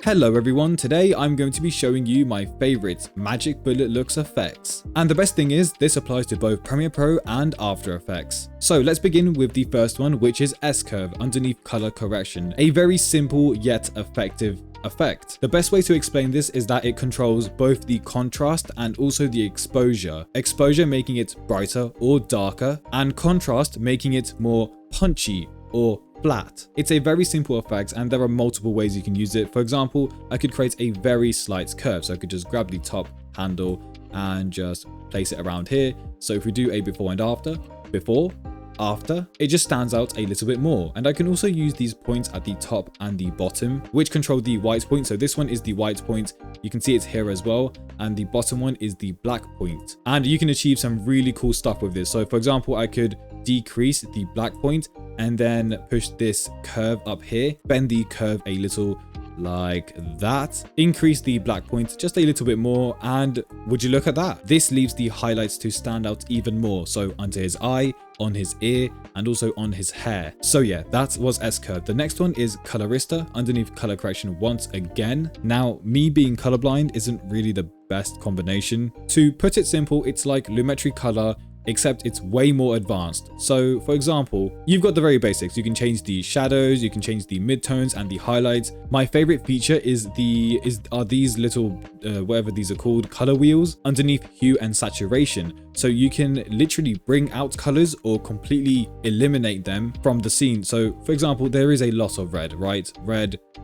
Hello everyone, today I'm going to be showing you my favorite magic bullet looks effects. And the best thing is, this applies to both Premiere Pro and After Effects. So let's begin with the first one, which is S-curve underneath color correction. A very simple yet effective effect. The best way to explain this is that it controls both the contrast and also the exposure. Exposure making it brighter or darker, and contrast making it more punchy or flat. It's a very simple effect and there are multiple ways you can use it. For example, I could create a very slight curve, so I could just grab the top handle and just place it around here. So if we do a before and after, before, after, it just stands out a little bit more. And I can also use these points at the top and the bottom, which control the white point. So this one is the white point, you can see it's here as well, and the bottom one is the black point. And you can achieve some really cool stuff with this. So for example, I could decrease the black point and then push this curve up here, bend the curve a little like that, increase the black point just a little bit more, and would you look at that, this leaves the highlights to stand out even more. So under his eye, on his ear, and also on his hair. So yeah, that was S-curve. The next one is Colorista underneath color correction once again. Now, me being colorblind isn't really the best combination. To put it simple, it's like Lumetri color, except it's way more advanced. So for example, you've got the very basics. You can change the shadows, you can change the midtones and the highlights. My favorite feature are these little whatever these are called, color wheels underneath hue and saturation. So you can literally bring out colors or completely eliminate them from the scene. So for example, there is a lot of red, right?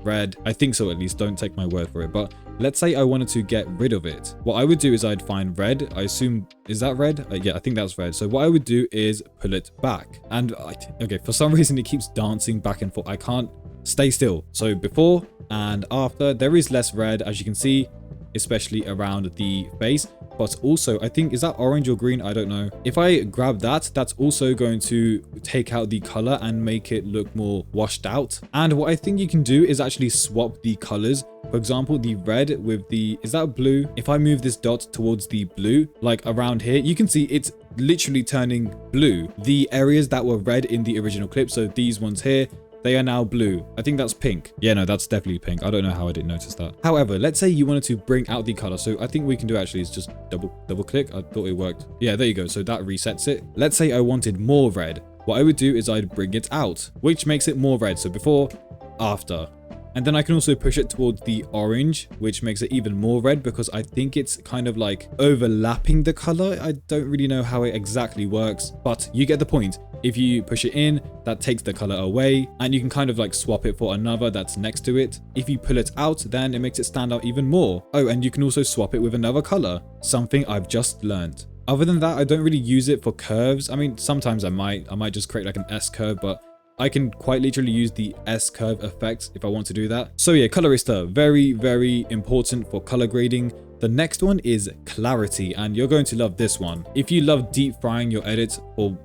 Red, I think so at least, don't take my word for it. But let's say I wanted to get rid of it. What I would do is I'd find red. I assume, is that red? Yeah, I think that's red. So what I would do is pull it back. And okay, for some reason it keeps dancing back and forth. I can't stay still. So before and after, there is less red, as you can see, especially around the face. But also, I think, is that orange or green? I don't know. If I grab that, that's also going to take out the color and make it look more washed out. And what I think you can do is actually swap the colors. For example, the red with the, is that blue? If I move this dot towards the blue, like around here, you can see it's literally turning blue. The areas that were red in the original clip, so these ones here, they are now blue. I think that's pink. Yeah, no, that's definitely pink. I don't know how I didn't notice that. However, let's say you wanted to bring out the color. So I think we can do actually is just double click. I thought it worked. Yeah, there you go. So that resets it. Let's say I wanted more red. What I would do is I'd bring it out, which makes it more red. So before, after. And then I can also push it towards the orange, which makes it even more red because I think it's kind of like overlapping the color. I don't really know how it exactly works, but you get the point. If you push it in, that takes the color away, and you can kind of like swap it for another that's next to it. If you pull it out, then it makes it stand out even more. Oh, and you can also swap it with another color, something I've just learned. Other than that, I don't really use it for curves. I mean, sometimes I might just create like an S curve, but I can quite literally use the S-curve effect if I want to do that. So yeah, Colorista, very, very important for color grading. The next one is clarity, and you're going to love this one. If you love deep frying your edits or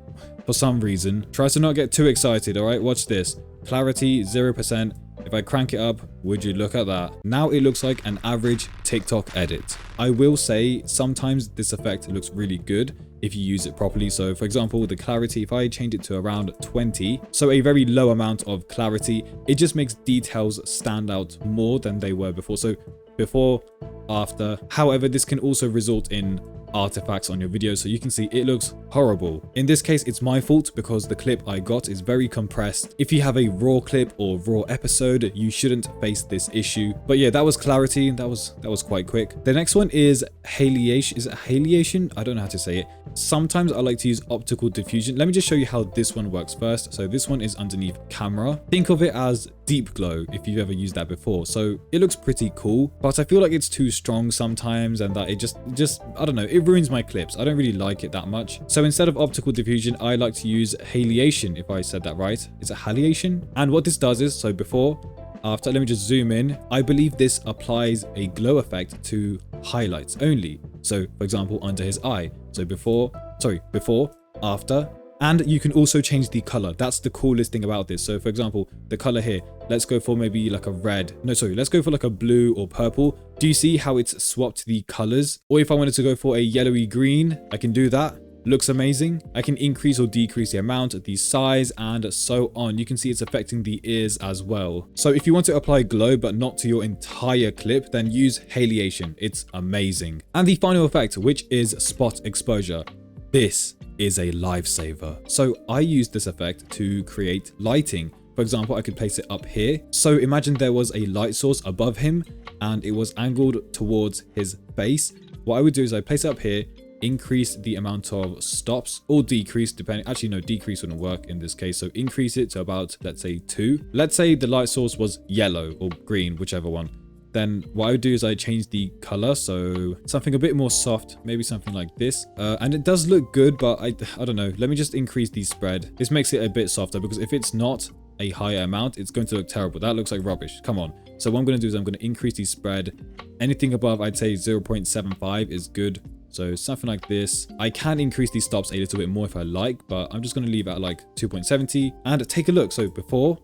for some reason, try to not get too excited, all right? Watch this. Clarity, 0%. If I crank it up, would you look at that? Now it looks like an average TikTok edit. I will say sometimes this effect looks really good if you use it properly. So for example, the clarity, if I change it to around 20, so a very low amount of clarity, it just makes details stand out more than they were before. So before, after. However, this can also result in artifacts on your video, so you can see it looks horrible. In this case, it's my fault because the clip I got is very compressed. If you have a raw clip or raw episode, you shouldn't face this issue. But yeah, that was clarity. That was quite quick. The next one is halation. Is it halation? I don't know how to say it. Sometimes I like to use optical diffusion. Let me just show you how this one works first. So this one is underneath camera. Think of it as deep glow if you've ever used that before. So it looks pretty cool, but I feel like it's too strong sometimes, and that it just I don't know, it ruins my clips. I don't really like it that much. So instead of optical diffusion, I like to use halation, if I said that right. It's a halation. And what this does is, so before, after, let me just zoom in. I believe this applies a glow effect to highlights only. So for example, under his eye. So before, after, and you can also change the color. That's the coolest thing about this. So for example, the color here, let's go for maybe like a red. No, sorry, let's go for like a blue or purple. Do you see how it's swapped the colors? Or if I wanted to go for a yellowy green, I can do that. looks amazing. I can increase or decrease the amount, the size, and so on. You can see it's affecting the ears as well. So if you want to apply glow but not to your entire clip, then use Halation. It's amazing. And the final effect, which is spot exposure. This is a lifesaver. So I use this effect to create lighting. For example, I could place it up here. So imagine there was a light source above him and it was angled towards his face. What I would do is I place it up here, increase the amount of stops, or decrease, depending. Actually no, decrease wouldn't work in this case, so increase it to about, let's say 2. Let's say the light source was yellow or green, whichever one. Then what I would do is I change the color, so something a bit more soft, maybe something like this, and it does look good, but I don't know. Let me just increase the spread. This makes it a bit softer, because if it's not a higher amount, it's going to look terrible. That looks like rubbish. Come on. So what I'm going to do is I'm going to increase the spread. Anything above, I'd say 0.75 is good. So something like this. I can increase these stops a little bit more if I like, but I'm just going to leave it at like 2.70 and take a look. So before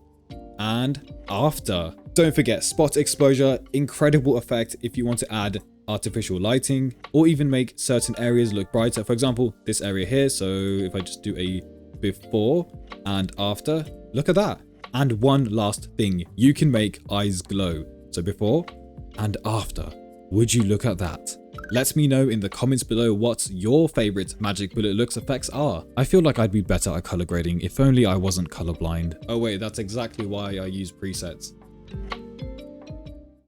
and after. Don't forget, spot exposure, incredible effect if you want to add artificial lighting or even make certain areas look brighter. For example, this area here. So if I just do a before and after, look at that. And one last thing, you can make eyes glow. So before and after, would you look at that? Let me know in the comments below what your favorite magic bullet looks effects are. I feel like I'd be better at color grading if only I wasn't colorblind. Oh wait, that's exactly why I use presets.